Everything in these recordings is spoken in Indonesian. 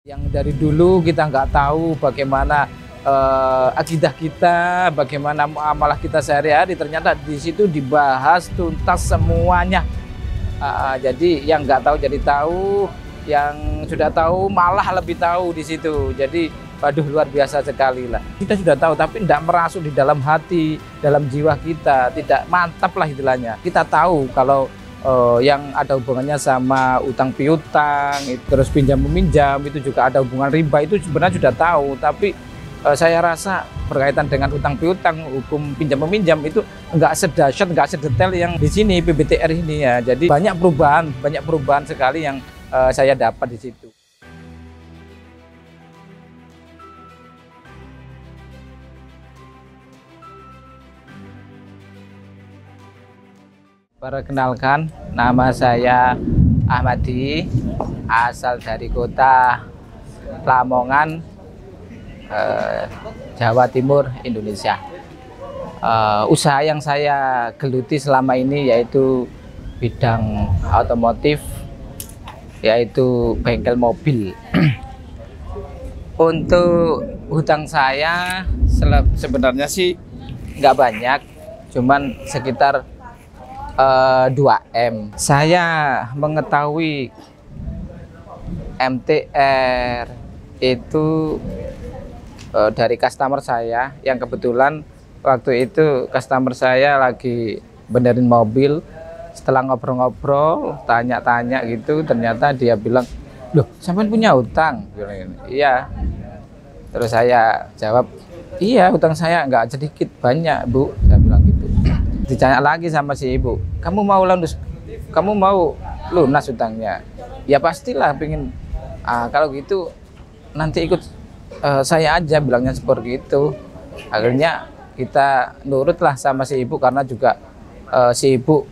Yang dari dulu kita nggak tahu bagaimana akidah kita, bagaimana muamalah kita sehari-hari, ternyata di situ dibahas tuntas semuanya. Jadi yang nggak tahu jadi tahu, yang sudah tahu malah lebih tahu di situ. Jadi, waduh, luar biasa sekali lah. Kita sudah tahu, tapi tidak merasuk di dalam hati, dalam jiwa kita, tidak mantap lah istilahnya. Kita tahu kalau yang ada hubungannya sama utang piutang, terus pinjam meminjam, itu juga ada hubungan riba, itu sebenarnya sudah tahu. Tapi saya rasa berkaitan dengan utang piutang, hukum pinjam meminjam itu nggak sedahsyat, nggak sedetail yang di sini PBTR ini ya. Jadi banyak perubahan sekali yang saya dapat di situ. Perkenalkan, nama saya Ahmadi, asal dari kota Lamongan, Jawa Timur, Indonesia. Usaha yang saya geluti selama ini yaitu bidang otomotif, yaitu bengkel mobil. Untuk hutang saya sebenarnya sih nggak banyak, cuman sekitar 2M. Saya mengetahui MTR itu dari customer saya, yang kebetulan waktu itu customer saya lagi benerin mobil. Setelah ngobrol-ngobrol, tanya-tanya gitu, ternyata dia bilang, "Loh, sampean punya hutang?" Iya. Terus saya jawab, "Iya, hutang saya nggak sedikit, banyak, Bu." Saya bilang gitu. Ditanya lagi sama si ibu, kamu mau lunas hutangnya? Ya pastilah, pengen. Kalau gitu nanti ikut saya aja, bilangnya seperti itu. Akhirnya kita nurutlah sama si ibu, karena juga si ibu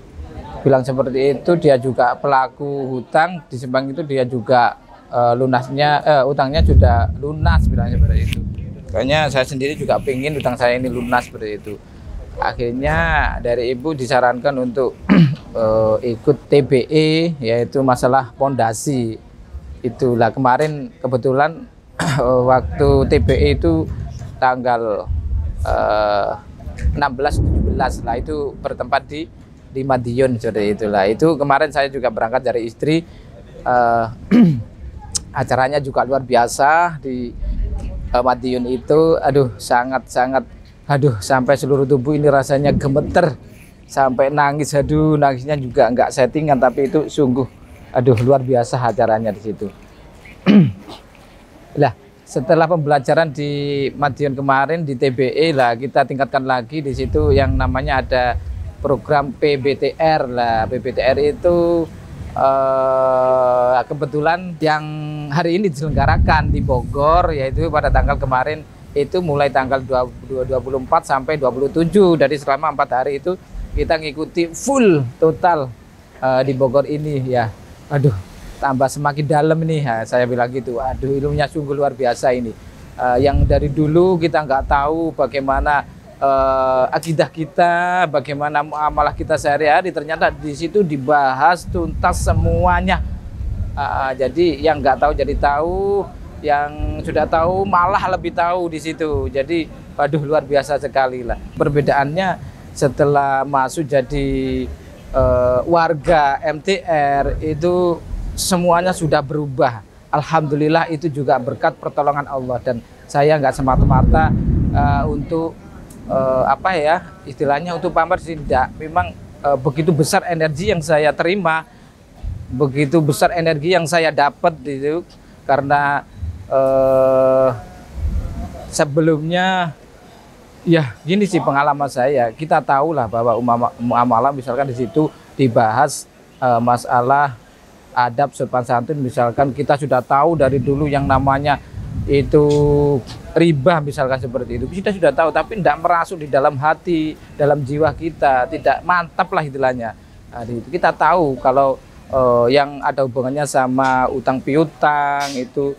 bilang seperti itu. Dia juga pelaku hutang di Sembang itu, dia juga hutangnya sudah lunas, bilangnya seperti itu. Kayaknya saya sendiri juga pengen hutang saya ini lunas seperti itu. Akhirnya dari ibu disarankan untuk ikut TBE, yaitu masalah pondasi. Itulah kemarin kebetulan waktu TBE itu tanggal 16-17 lah, itu bertempat di Madiun, seperti itulah. Itu kemarin saya juga berangkat dari istri. Acaranya juga luar biasa di Madiun itu. Aduh, sampai seluruh tubuh ini rasanya gemeter, sampai nangis. Aduh, nangisnya juga nggak settingan, tapi itu sungguh, aduh, luar biasa acaranya di situ. Lah, setelah pembelajaran di Madiun kemarin di TBE lah, kita tingkatkan lagi di situ yang namanya ada program PBTR lah. PBTR itu kebetulan yang hari ini diselenggarakan di Bogor, yaitu pada tanggal kemarin. Itu mulai tanggal 24 sampai 27, dari selama 4 hari itu kita ngikuti full total di Bogor ini ya. Aduh, tambah semakin dalam ini ya, saya bilang gitu. Aduh, ilmunya sungguh luar biasa ini. Yang dari dulu kita nggak tahu bagaimana akidah kita, bagaimana muamalah kita sehari-hari, ternyata di situ dibahas tuntas semuanya. Jadi yang nggak tahu jadi tahu, yang sudah tahu malah lebih tahu di situ. Jadi, waduh, luar biasa sekali lah. Perbedaannya setelah masuk jadi warga MTR itu semuanya sudah berubah. Alhamdulillah, itu juga berkat pertolongan Allah. Dan saya nggak semata-mata untuk istilahnya untuk pamer, tidak. Memang begitu besar energi yang saya terima, begitu besar energi yang saya dapat itu, karena sebelumnya ya gini sih pengalaman saya. Kita tahulah bahwa muamalah misalkan di situ dibahas masalah adab sopan santun, misalkan kita sudah tahu dari dulu yang namanya itu riba, misalkan seperti itu kita sudah tahu, tapi tidak merasuk di dalam hati, dalam jiwa kita, tidak mantap lah istilahnya. Kita tahu kalau yang ada hubungannya sama utang piutang itu,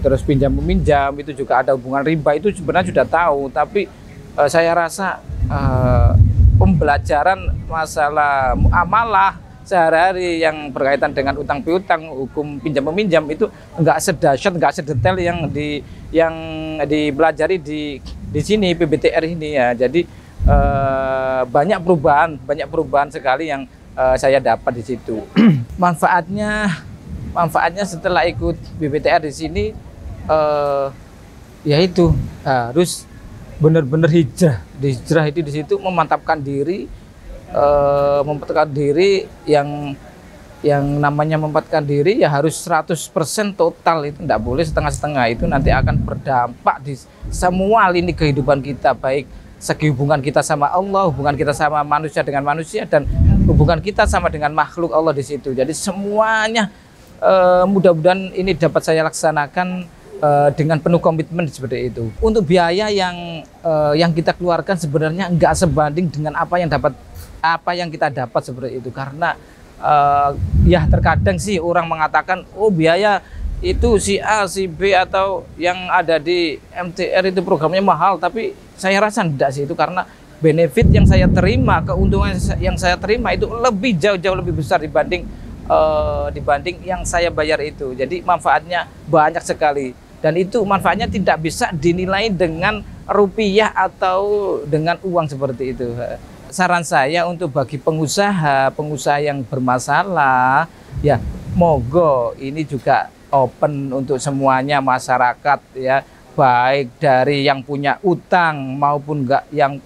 terus pinjam meminjam, itu juga ada hubungan riba, itu sebenarnya sudah tahu. Tapi saya rasa pembelajaran masalah muamalah sehari-hari yang berkaitan dengan utang piutang, hukum pinjam meminjam itu nggak sedahsyat, nggak sedetail yang dipelajari di sini PBTR ini ya. Jadi banyak perubahan sekali yang saya dapat di situ. Manfaatnya setelah ikut PBTR di sini yaitu harus benar-benar hijrah. Hijrah itu di situ memantapkan diri, yang namanya memantapkan diri ya harus 100% total, itu tidak boleh setengah-setengah. Itu nanti akan berdampak di semua lini kehidupan kita, baik segi hubungan kita sama Allah, hubungan kita sama manusia dengan manusia, dan hubungan kita sama dengan makhluk Allah di situ. Jadi semuanya mudah-mudahan ini dapat saya laksanakan dengan penuh komitmen seperti itu. Untuk biaya yang kita keluarkan sebenarnya nggak sebanding dengan apa yang kita dapat seperti itu, karena ya terkadang sih orang mengatakan oh biaya itu si A, si B atau yang ada di MTR itu programnya mahal, tapi saya rasa tidak sih itu, karena benefit yang saya terima, keuntungan yang saya terima itu lebih jauh lebih besar dibanding yang saya bayar itu. Jadi manfaatnya banyak sekali, dan itu manfaatnya tidak bisa dinilai dengan rupiah atau dengan uang seperti itu. Saran saya untuk bagi pengusaha yang bermasalah ya, mogo ini juga open untuk semuanya masyarakat ya, baik dari yang punya utang maupun yang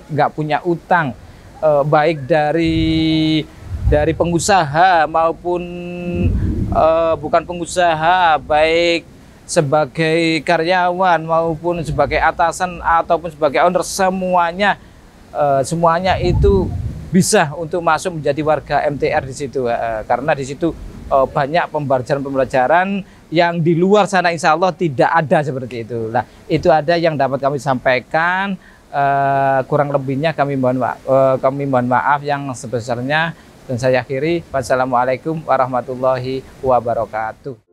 nggak punya utang, baik dari pengusaha maupun bukan pengusaha, baik sebagai karyawan maupun sebagai atasan ataupun sebagai owner, semuanya itu bisa untuk masuk menjadi warga MTR di situ, karena di situ banyak pembelajaran yang di luar sana insya Allah tidak ada seperti itu. Nah, itu ada yang dapat kami sampaikan. Kurang lebihnya kami mohon maaf yang sebesarnya, dan saya akhiri. Wassalamualaikum warahmatullahi wabarakatuh.